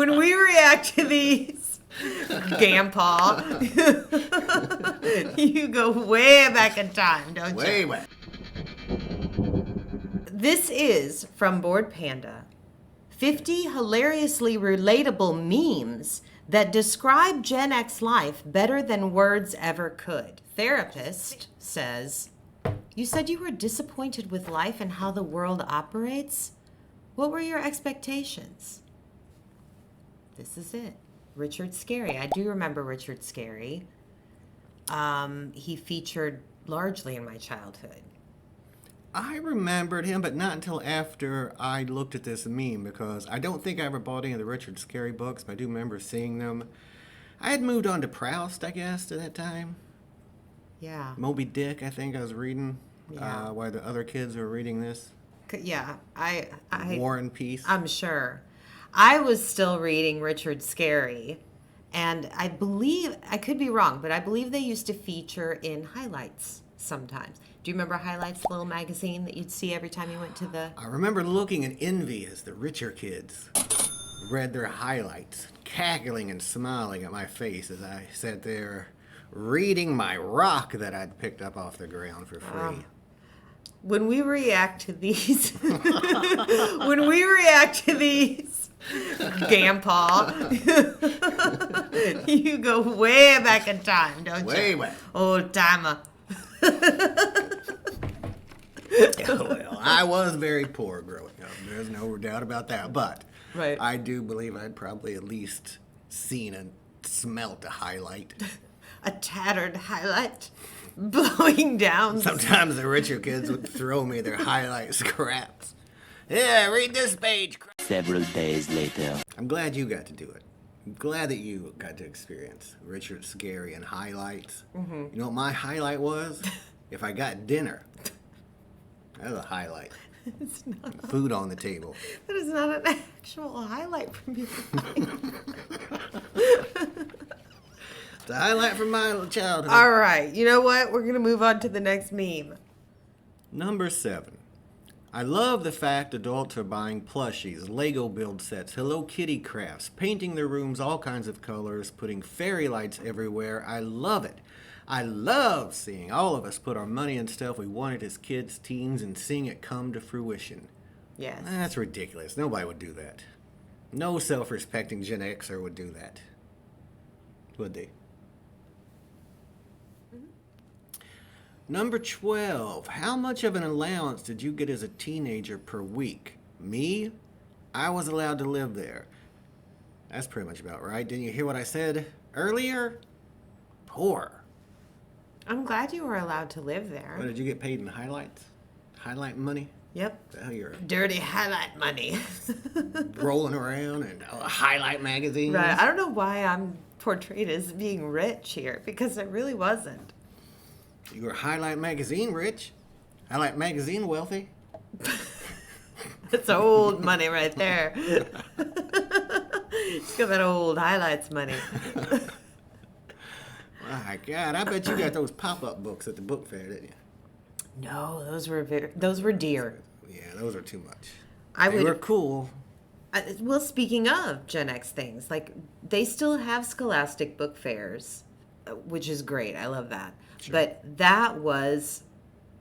When we react to these, Grandpa, you go way back in time, don't you? Way back. This is, from Board Panda, 50 hilariously relatable memes that describe Gen X life better than words ever could. Therapist says, you said you were disappointed with life and how the world operates? What were your expectations? This is it. Richard Scarry. I do remember Richard Scarry. He featured largely in my childhood. I remembered him, but not until after I looked at this meme, because I don't think I ever bought any of the Richard Scarry books, but I do remember seeing them. I had moved on to Proust, I guess, at that time. Yeah. Moby Dick, I think I was reading, Yeah. while the other kids were reading this. Yeah. I War and Peace. I'm sure. I was still reading Richard Scarry, and I believe, I could be wrong, but I believe they used to feature in highlights sometimes. Do you remember Highlights, the little magazine that you'd see every time you went to the... I remember looking in envy as the richer kids read their highlights, cackling and smiling at my face as I sat there reading my rock that I'd picked up off the ground for free. When we react to these... Grandpa, you go way back in time, don't you? Way back. Old timer. Well, I was very poor growing up. There's no doubt about that. But Right. I do believe I'd probably at least seen and smelt a highlight. A tattered highlight blowing down. Sometimes the richer kids would throw me their highlight scraps. Yeah, read this page. Several days later. I'm glad you got to do it. I'm glad that you got to experience Richard Scarry and highlights. Mm-hmm. You know what my highlight was? If I got dinner. That was a highlight. It's not. Food on the table. That is not an actual highlight from your life. It's a highlight from my childhood. All right. You know what? We're going to move on to the next meme. Number 7. I love the fact adults are buying plushies, Lego build sets, Hello Kitty crafts, painting their rooms all kinds of colors, putting fairy lights everywhere. I love it. I love seeing all of us put our money in stuff we wanted as kids, teens, and seeing it come to fruition. Yes. That's ridiculous. Nobody would do that. No self-respecting Gen Xer would do that. Would they? Number 12. How much of an allowance did you get as a teenager per week? Me? I was allowed to live there. That's pretty much about right. Didn't you hear what I said earlier? Poor. I'm glad you were allowed to live there. What, did you get paid in highlights? Highlight money? Yep. Oh, you're Dirty highlight money. rolling around in highlight magazines. Right. I don't know why I'm portrayed as being rich here, because I really wasn't. You were highlight magazine rich. Highlight magazine wealthy. That's old money right there. Just got that old highlights money. My God, I bet you got those pop-up books at the book fair, didn't you? No, those were dear. Yeah, those are too much. They were cool. Well, speaking of Gen X things, like they still have Scholastic book fairs, which is great. I love that. Sure. But that was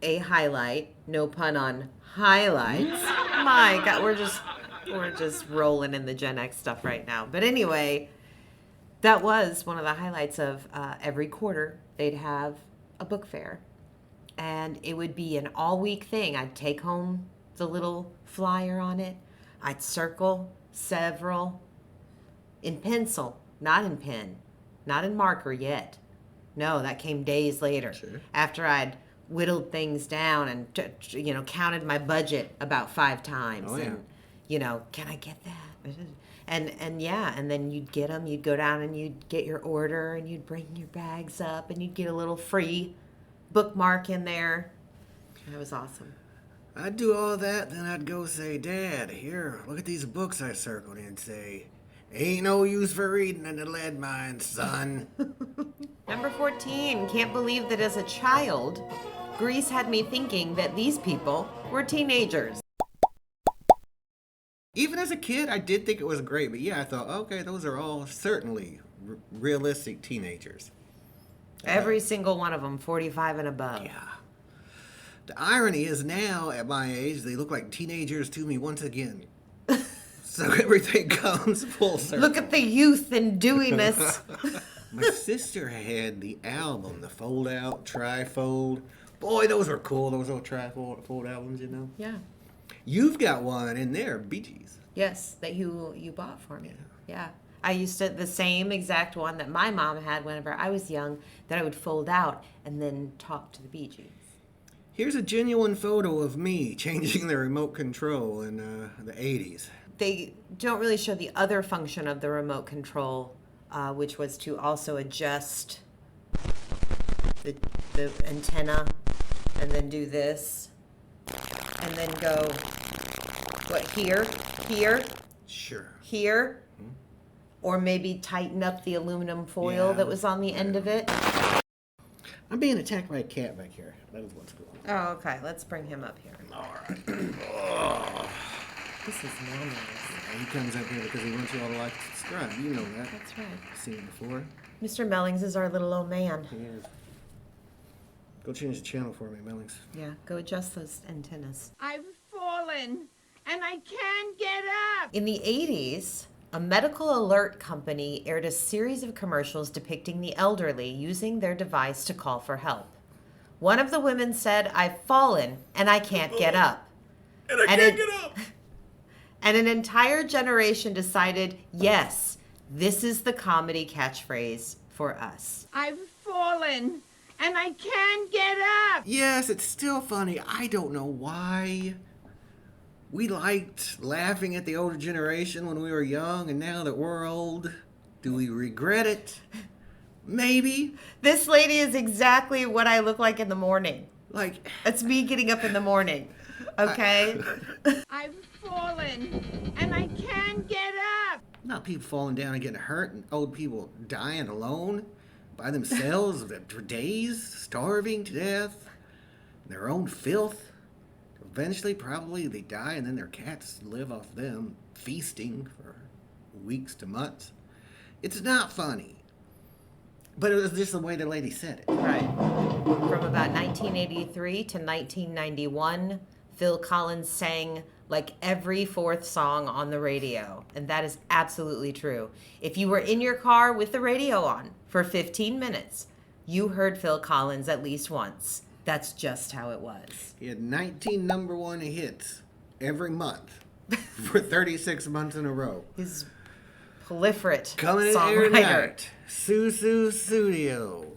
a highlight. No pun on highlights. My God, we're just rolling in the Gen X stuff right now. But anyway, that was one of the highlights of every quarter. They'd have a book fair, and it would be an all-week thing. I'd take home the little flyer on it. I'd circle several in pencil, not in pen, not in marker yet. No, that came days later. Sure. After I'd whittled things down and counted my budget about 5 times. Oh, yeah. And can I get that? And then you'd get them. You'd go down and you'd get your order, and you'd bring your bags up, and you'd get a little free bookmark in there. That was awesome. I'd do all that, then I'd go say, Dad, here, look at these books I circled, and say, ain't no use for reading in the lead mine, son. Number 14. Can't believe that as a child, Grease had me thinking that these people were teenagers. Even as a kid, I did think it was great. But yeah, I thought, okay, those are all certainly realistic teenagers. Every single one of them, 45 and above. Yeah. The irony is now, at my age, they look like teenagers to me once again. So everything comes full circle. Look at the youth in dewiness. My sister had the album, the fold-out, trifold. Boy, those were cool, those little trifold albums, you know? Yeah. You've got one in there, Bee Gees. Yes, that you bought for me. Yeah. I used to, the same exact one that my mom had whenever I was young, that I would fold out and then talk to the Bee Gees. Here's a genuine photo of me changing the remote control in the 80s. They don't really show the other function of the remote control, which was to also adjust the antenna and then do this and then go, what, here, Sure. here, or maybe tighten up the aluminum foil that was on the end of it. I'm being attacked by a cat back here. That is what's going on. Oh, okay. Let's bring him up here. All right. This is no nice. He comes up here because he wants you all to like and subscribe. You know that. That's right. Seen it before. Mr. Mellings is our little old man. He is. Go change the channel for me, Mellings. Yeah, go adjust those antennas. I've fallen and I can't get up. In the 80s, a medical alert company aired a series of commercials depicting the elderly using their device to call for help. One of the women said, "I've fallen and I can't get up." And I can't get up! And an entire generation decided, yes, this is the comedy catchphrase for us. I've fallen and I can't get up. Yes, it's still funny. I don't know why. We liked laughing at the older generation when we were young, and now that we're old, do we regret it? Maybe. This lady is exactly what I look like in the morning. Like, It's me getting up in the morning. Okay? I've fallen and I can't get up. not people falling down and getting hurt, and old people dying alone by themselves for days, starving to death, in their own filth. Eventually, probably they die, and then their cats live off them, feasting for weeks to months. It's not funny. But it was just the way the lady said it. Right. From about 1983 to 1991, Phil Collins sang like every fourth song on the radio. And that is absolutely true. If you were in your car with the radio on for 15 minutes, you heard Phil Collins at least once. That's just how it was. He had 19 number one hits every month for 36 months in a row. He's proliferate Coming in here songwriter. tonight, Susu Studio.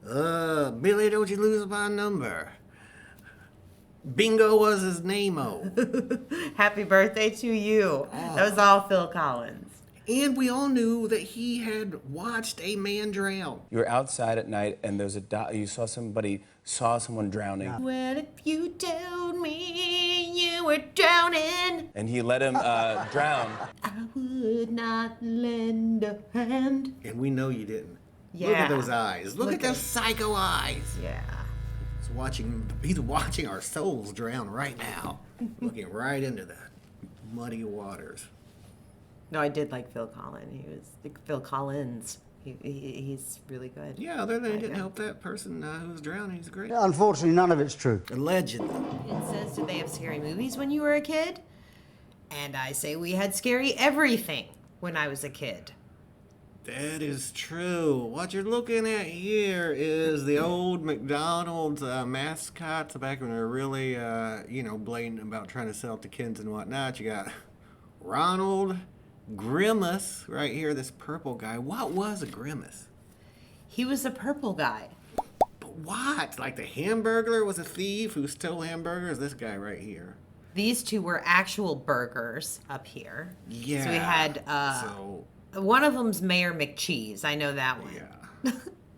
Billy, don't you lose my number. Bingo was his name-o. Happy birthday to you. That was all Phil Collins. And we all knew that he had watched a man drown. You were outside at night and there's you saw someone drowning. Well, if you told me you were drowning, And he let him drown. I would not lend a hand. And we know you didn't. Yeah. Look at those eyes. Look at Look those at- psycho eyes. Yeah. He's watching our souls drown right now. Looking right into the muddy waters. No, I did like Phil Collins. Phil Collins. He's really good. Yeah, other than it didn't Yeah. help that person who was drowning. He's great. Unfortunately, none of it's true. Allegedly. It says, did they have scary movies when you were a kid? And I say we had scary everything when I was a kid. That is true. What you're looking at here is the old McDonald's mascots back when they were really, blatant about trying to sell it to kids and whatnot. You got Ronald Grimace right here, this purple guy. What was a Grimace? He was a purple guy. But what? Like the Hamburglar was a thief who stole hamburgers? This guy right here. These two were actual burgers up here. Yeah. So we had, one of them's Mayor McCheese. I know that one. Yeah.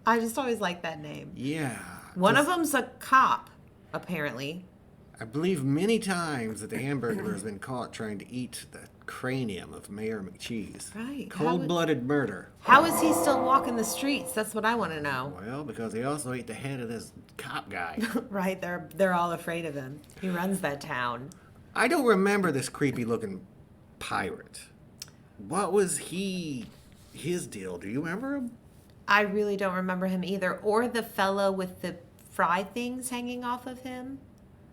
I just always like that name. Yeah. One of them's a cop, apparently. I believe many times that the Hamburglar has been caught trying to eat the cranium of Mayor McCheese. Right. Cold-blooded murder. How is he still walking the streets? That's what I want to know. Well, because he also ate the head of this cop guy. Right, they're all afraid of him. He runs that town. I don't remember this creepy-looking pirate. What was his deal? Do you remember him? I really don't remember him either. Or the fellow with the fry things hanging off of him.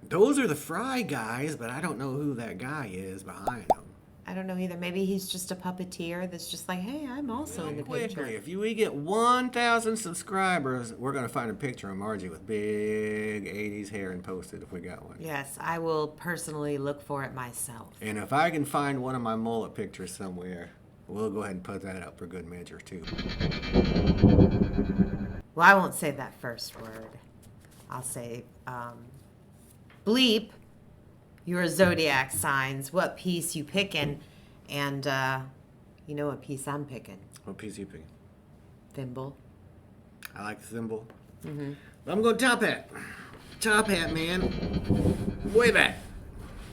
Those are the Fry guys, but I don't know who that guy is behind them. I don't know either. Maybe he's just a puppeteer that's just like, hey, I'm also in the picture. Quickly, if we get 1,000 subscribers, we're going to find a picture of Margie with big 80s hair and post it if we got one. Yes, I will personally look for it myself. And if I can find one of my mullet pictures somewhere, we'll go ahead and put that up for good measure, too. Well, I won't say that first word. I'll say, bleep your zodiac signs, what piece you picking, and you know what piece I'm picking. What piece you picking? Thimble. I like the thimble. I'm going top hat. Top hat, man. Way back.